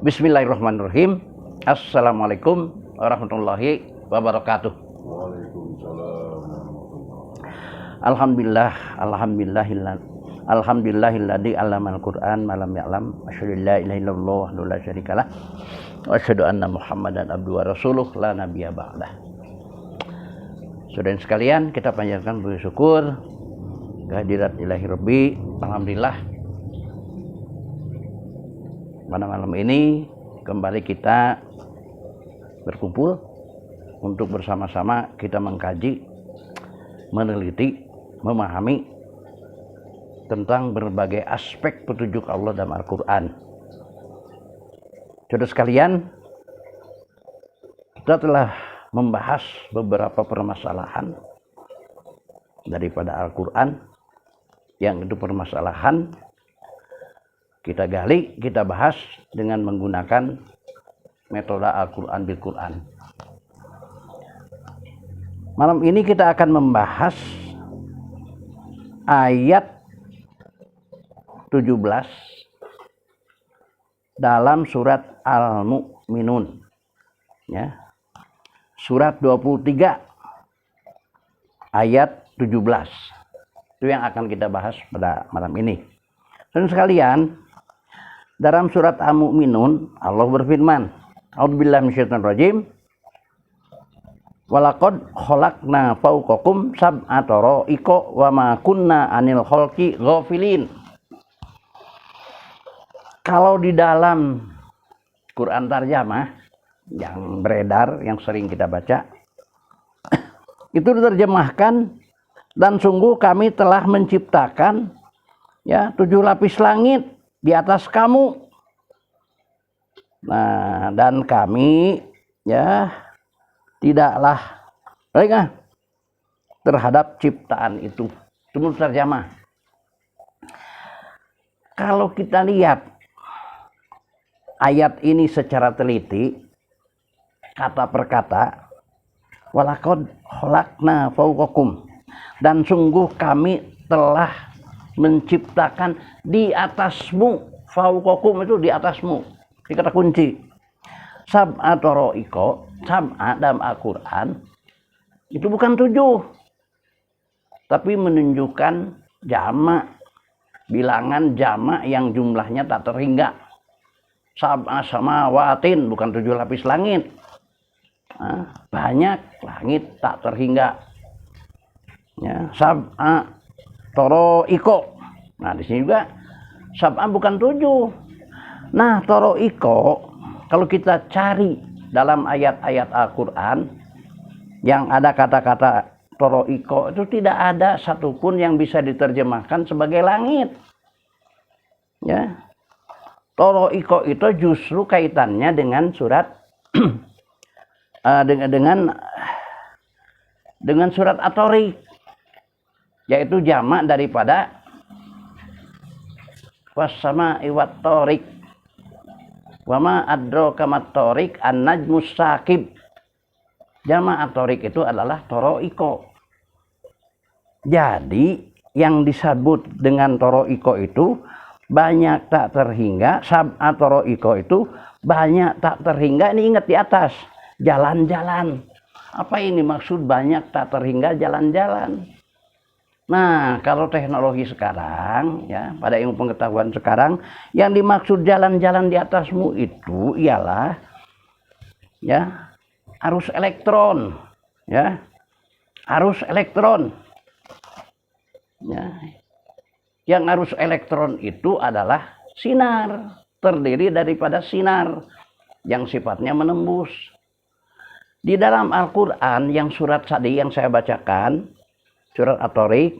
Bismillahirrahmanirrahim. Assalamualaikum warahmatullahi wabarakatuh. Waalaikumsalam. Alhamdulillahilladzi 'allamal Qur'an ma lam ya'lam. Asyhadu an la ilaha illallah wa la syarikalah. Wa asyhadu anna Muhammadan abduhu wa rasuluh la nabiyya ba'dah. Saudara sekalian, kita panjatkan puji syukur kehadirat Ilahi Rabbi. Alhamdulillah, pada malam ini kembali kita berkumpul untuk bersama-sama kita mengkaji, meneliti, memahami tentang berbagai aspek petunjuk Allah dalam Al-Quran. Saudara sekalian, kita telah membahas beberapa permasalahan daripada Al-Quran, yang itu permasalahan kita gali, kita bahas dengan menggunakan metode Al-Quran bil Quran. Malam ini kita akan membahas ayat 17 dalam surat Al-Mu'minun, ya. Surat 23 ayat 17. Itu yang akan kita bahas pada malam ini. Dan sekalian, dalam surat Al-Mu'minun Allah berfirman, A'udzubillahi minasyaitonir rajim. Walaqad khalaqna fawqakum sab'a tara'iqa wa ma kunna 'anil khalqi ghafilin. Kalau di dalam Quran tarjamah yang beredar, yang sering kita baca, itu diterjemahkan, dan sungguh kami telah menciptakan, ya, 7 lapis langit di atas kamu. Nah, dan kami, ya, tidaklah lengah terhadap ciptaan itu. Itu menurut terjemah. Kalau kita lihat ayat ini secara teliti, kata per kata, walaqad khalaqna fawqakum, dan sungguh kami telah menciptakan di atasmu. Fawqakum itu di atasmu, ini kata kunci. Sab'a tara'iqa, sab'a dalam Al-Quran itu bukan 7, tapi menunjukkan jamak, bilangan jamak yang jumlahnya tak terhingga. Sab'a samawatin, bukan 7 lapis langit. Nah, banyak langit tak terhingga, ya. Sab'a tara'iqa, nah di sini juga sab'a bukan 7. Nah, tara'iqa kalau kita cari dalam ayat-ayat Al-Quran yang ada kata-kata tara'iqa, itu tidak ada satupun yang bisa diterjemahkan sebagai langit, ya. Tara'iqa itu justru kaitannya dengan surat dengan surat At-Tariq, yaitu jamak daripada was-sama'i wat-tariq. Wa ma adraka mat-tariq an-najmus saqib. Jamak At-Tariq itu adalah tara'iqa. Jadi yang disebut dengan tara'iqa itu banyak tak terhingga. Sab'a tara'iqa itu banyak tak terhingga. Ini ingat di atas, jalan-jalan. Apa ini maksud banyak tak terhingga jalan-jalan? Nah, kalau teknologi sekarang, ya, pada ilmu pengetahuan sekarang, yang dimaksud jalan-jalan di atasmu itu ialah, ya, arus elektron, ya, arus elektron, ya. Yang arus elektron itu adalah sinar, terdiri daripada sinar yang sifatnya menembus. Di dalam Al-Quran yang surat tadi yang saya bacakan, surat At-Tariq,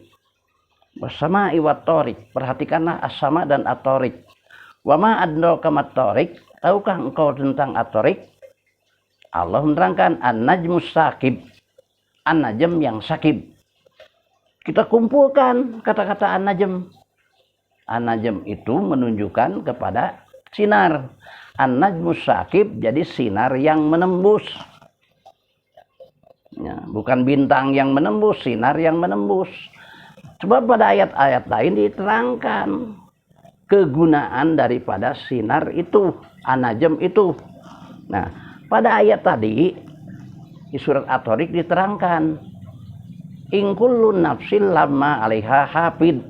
was-sama'i wat-tariq, perhatikanlah as-sama dan At-Tariq. Wa ma adraka mat-tariq, tahukah engkau tentang At-Tariq? Allah menerangkan an-najmus saqib, an-najm yang sakib. Kita kumpulkan kata-kata an-najm. An-najm itu menunjukkan kepada sinar. An-najmus saqib jadi sinar yang menembus. Ya, bukan bintang yang menembus, sinar yang menembus. Sebab pada ayat-ayat lain diterangkan kegunaan daripada sinar itu, an-najm itu. Nah, pada ayat tadi di surat At-Thariq diterangkan, in kullu nafsin lamma 'alaiha hafid.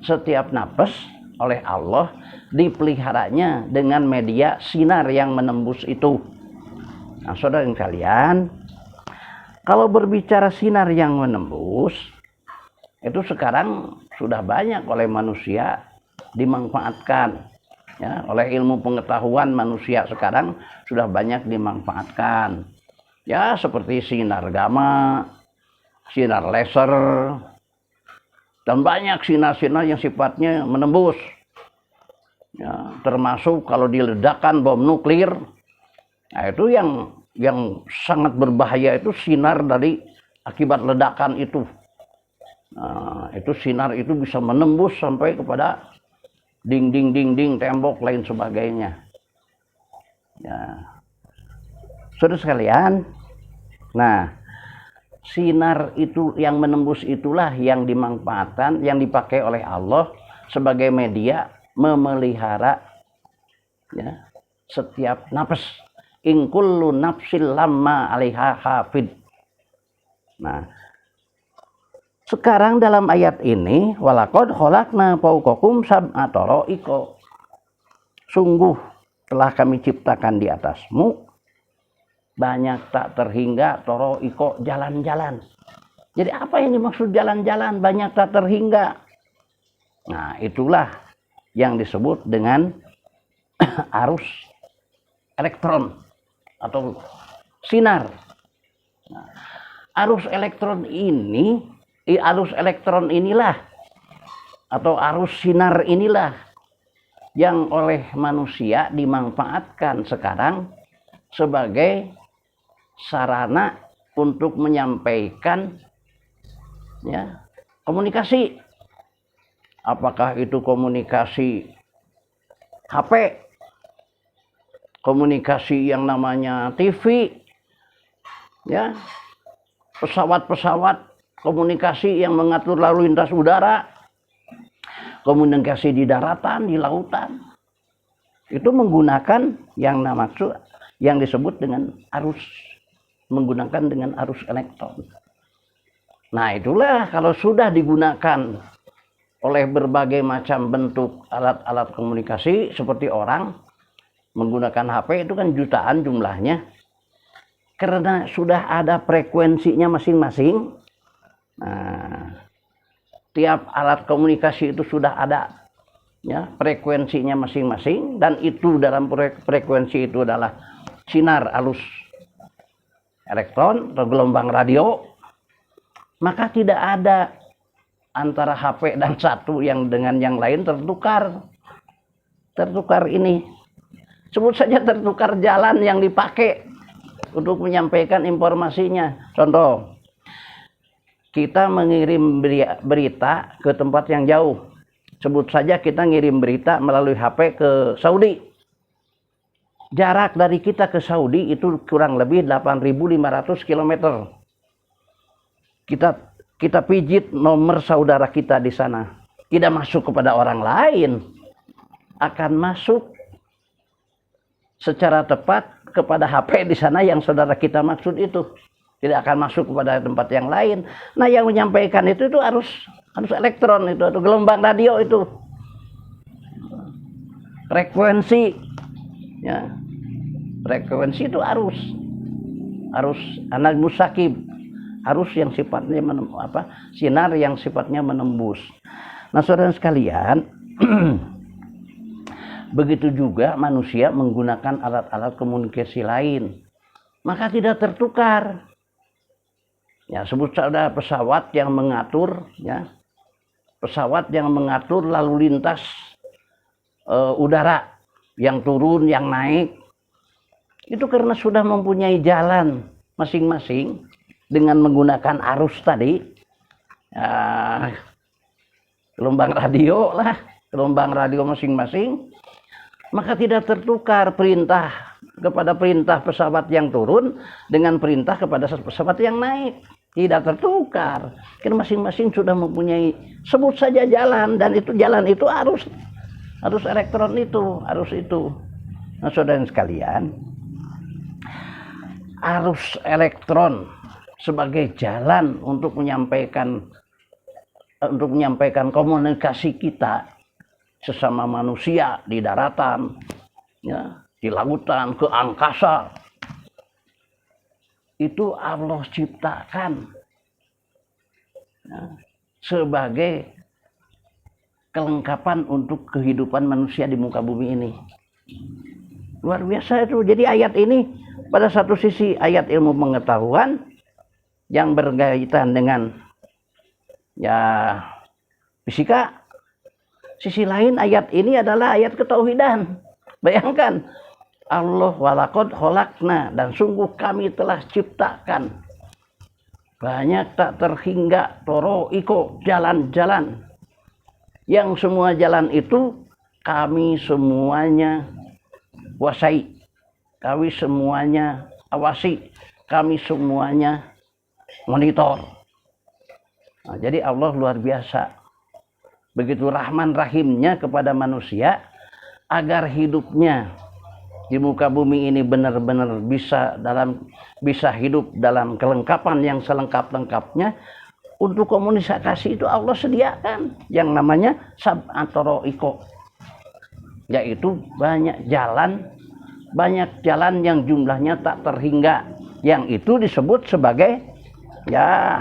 Setiap nafas oleh Allah dipeliharanya dengan media sinar yang menembus itu. Nah, saudara sekalian, kalau berbicara sinar yang menembus, itu sekarang sudah banyak oleh manusia dimanfaatkan. Ya, oleh ilmu pengetahuan manusia sekarang sudah banyak dimanfaatkan. Ya, seperti sinar gamma, sinar laser, dan banyak sinar-sinar yang sifatnya menembus. Ya, termasuk kalau diledakkan bom nuklir, nah itu yang sangat berbahaya itu sinar dari akibat ledakan itu. Nah, itu sinar itu bisa menembus sampai kepada dinding, tembok, lain sebagainya. Ya. Saudara sekalian, nah sinar itu yang menembus itulah yang dimanfaatkan, yang dipakai oleh Allah sebagai media memelihara ya, setiap nafas. In kullu nafsin lamma 'alaiha hafid. Nah, sekarang dalam ayat ini, walaqad khalaqna fawqakum sab'a tara'iqa. Sungguh telah kami ciptakan di atasmu banyak tak terhingga tara'iqa, jalan-jalan. Jadi apa yang dimaksud jalan-jalan banyak tak terhingga? Nah, itulah yang disebut dengan arus elektron atau sinar. Nah, arus elektron inilah atau arus sinar inilah yang oleh manusia dimanfaatkan sekarang sebagai sarana untuk menyampaikan ya, komunikasi. Apakah itu komunikasi HP, komunikasi yang namanya TV, ya, pesawat-pesawat, komunikasi yang mengatur lalu lintas udara, komunikasi di daratan, di lautan, itu menggunakan yang disebut dengan arus, menggunakan dengan arus elektron. Nah, itulah kalau sudah digunakan oleh berbagai macam bentuk alat-alat komunikasi seperti orang menggunakan HP itu kan jutaan jumlahnya, karena sudah ada frekuensinya masing-masing. Nah, tiap alat komunikasi itu sudah ada ya frekuensinya masing-masing, dan itu dalam frekuensi itu adalah sinar arus elektron atau gelombang radio. Maka tidak ada antara HP dan satu yang dengan yang lain tertukar ini. Sebut saja tertukar jalan yang dipakai untuk menyampaikan informasinya. Contoh, kita mengirim berita ke tempat yang jauh. Sebut saja kita ngirim berita melalui HP ke Saudi. Jarak dari kita ke Saudi itu kurang lebih 8.500 km. Kita pijit nomor saudara kita di sana. Tidak masuk kepada orang lain. Akan masuk secara tepat kepada HP di sana yang saudara kita maksud itu. Tidak akan masuk kepada tempat yang lain. Nah, yang menyampaikan itu harus elektron itu atau gelombang radio itu. Frekuensi ya. Frekuensi itu arus an-najmus sakib. Arus yang sifatnya sinar yang sifatnya menembus. Nah, saudara sekalian, begitu juga manusia menggunakan alat-alat komunikasi lain, maka tidak tertukar. Ya, sebut saja pesawat yang mengatur lalu lintas udara, yang turun, yang naik. Itu karena sudah mempunyai jalan masing-masing dengan menggunakan arus tadi, gelombang radio masing-masing, maka tidak tertukar perintah pesawat yang turun dengan perintah kepada pesawat yang naik. tidak tertukar. Kan masing-masing sudah mempunyai, sebut saja jalan, dan itu jalan itu harus elektron itu, harus itu. Nah, saudara sekalian, arus elektron sebagai jalan untuk menyampaikan komunikasi kita sesama manusia di daratan, ya, di lautan, ke angkasa, itu Allah ciptakan, ya, sebagai kelengkapan untuk kehidupan manusia di muka bumi ini. Luar biasa itu. Jadi ayat ini pada satu sisi ayat ilmu pengetahuan yang berkaitan dengan ya fisika. Sisi lain ayat ini adalah ayat ketauhidan. Bayangkan, Allah walaqad khalaqna, dan sungguh kami telah ciptakan banyak tak terhingga toroiko, jalan-jalan, yang semua jalan itu kami semuanya kuasai, kami semuanya awasi, kami semuanya monitor. Nah, jadi Allah luar biasa. Begitu rahman rahimnya kepada manusia agar hidupnya di muka bumi ini benar-benar bisa hidup dalam kelengkapan yang selengkap-lengkapnya. Untuk komunikasi itu Allah sediakan yang namanya sab'atoroiko, yaitu banyak jalan yang jumlahnya tak terhingga, yang itu disebut sebagai ya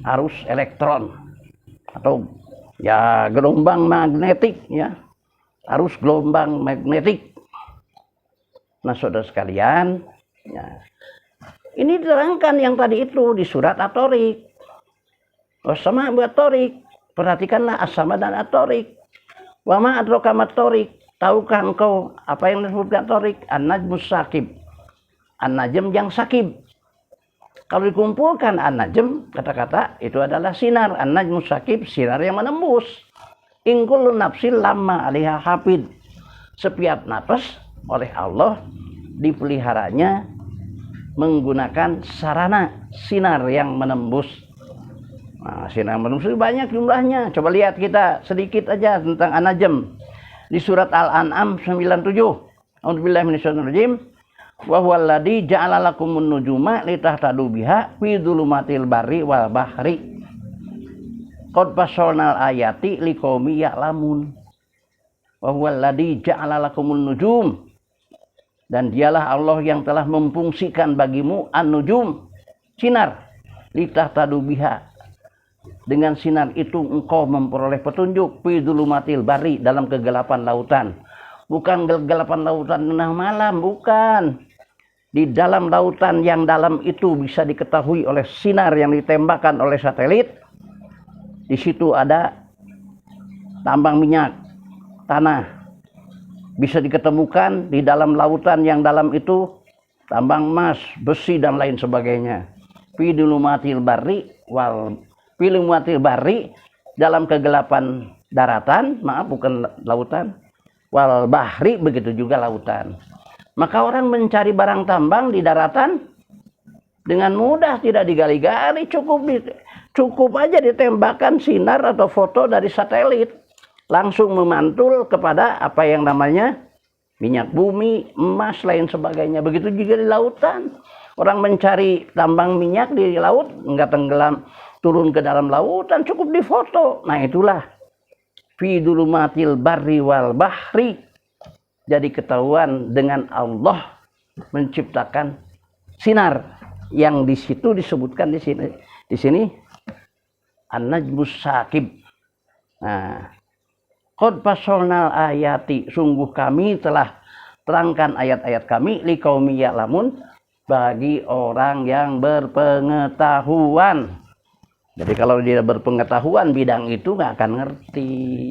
arus elektron atau ya gelombang magnetik, ya, arus gelombang magnetik. Nah, saudara sekalian, ya, ini diterangkan yang tadi itu di surat At-Thariq. Wasama buat Thariq, perhatikanlah as-sama dan At-Thariq. Wa ma adraka mat-Thariq, tahukah engkau apa yang disebutkan Thariq? An-najmus sakib, an-najm yang sakib. Kalau dikumpulkan an-najm, kata-kata itu adalah sinar. An-najmus sakib, sinar yang menembus. In kullu nafsin lamma 'alaiha hafid, setiap nafas oleh Allah dipeliharanya menggunakan sarana sinar yang menembus. Nah, sinar yang menembus itu banyak jumlahnya. Coba lihat kita sedikit aja tentang an-najm di surat Al-An'am 97. A'udzubillahi minasyaitonir rajim. Wa huwal ladzi ja'ala lakumun nujuma litahtadu biha fi dzulumatil barri wal bahri. Qad fassalnal ayati liqaumi ya'lamun. Wa huwal ladzi ja'ala lakumun nujum, dan dialah Allah yang telah memfungsikan bagimu an-nujum, sinar, litahtadu biha, dengan sinar itu engkau memperoleh petunjuk fi dzulumatil barri, dalam kegelapan lautan. Bukan kegelapan lautan tengah malam, bukan. Di dalam lautan yang dalam itu bisa diketahui oleh sinar yang ditembakkan oleh satelit. Di situ ada tambang minyak, tanah. Bisa diketemukan di dalam lautan yang dalam itu tambang emas, besi, dan lain sebagainya. Fi dzulumatil barri dalam kegelapan daratan, maaf bukan lautan. Wal bahri, begitu juga lautan. Maka orang mencari barang tambang di daratan dengan mudah, tidak digali-gali, cukup aja ditembakkan sinar atau foto dari satelit, langsung memantul kepada apa yang namanya minyak bumi, emas, lain sebagainya. Begitu juga di lautan. Orang mencari tambang minyak di laut, enggak tenggelam, turun ke dalam lautan, cukup difoto. Nah, itulah fi dzulumatil barri wal bahri. Jadi ketahuan dengan Allah menciptakan sinar yang di situ disebutkan di sini an-najmus sakib. Nah, qad fassalnal ayati, sungguh kami telah terangkan ayat-ayat kami, liqaumi ya'lamun, bagi orang yang berpengetahuan. Jadi kalau dia berpengetahuan bidang itu nggak akan ngerti.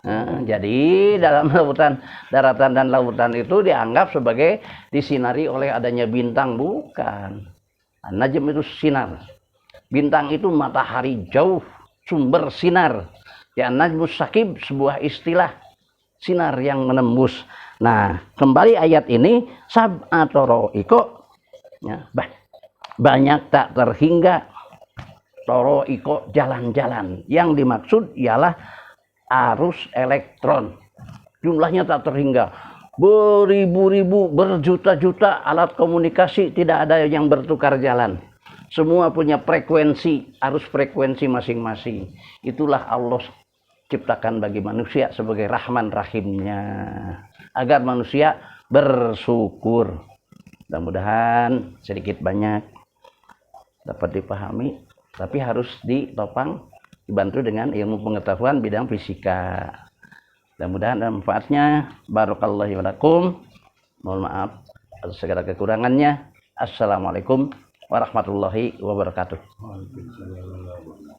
Nah, jadi dalam lautan, daratan dan lautan itu dianggap sebagai disinari oleh adanya bintang, bukan. An-najm itu sinar. Bintang itu matahari jauh, sumber sinar. Ya, an-najmus sakib, sebuah istilah sinar yang menembus. Nah, kembali ayat ini sab'atoroiko, ya, banyak tak terhingga, toro iko jalan-jalan. Yang dimaksud ialah arus elektron. Jumlahnya tak terhingga. Beribu-ribu, berjuta-juta alat komunikasi, tidak ada yang bertukar jalan. Semua punya frekuensi, arus frekuensi masing-masing. Itulah Allah ciptakan bagi manusia sebagai Rahman Rahimnya, agar manusia bersyukur. Mudah-mudahan sedikit banyak dapat dipahami, tapi harus ditopang, dibantu dengan ilmu pengetahuan bidang fisika. Mudah-mudahan ada manfaatnya. Barakallahu walakum. Mohon maaf atas segala kekurangannya. Assalamualaikum warahmatullahi wabarakatuh. Waalaikumsalam.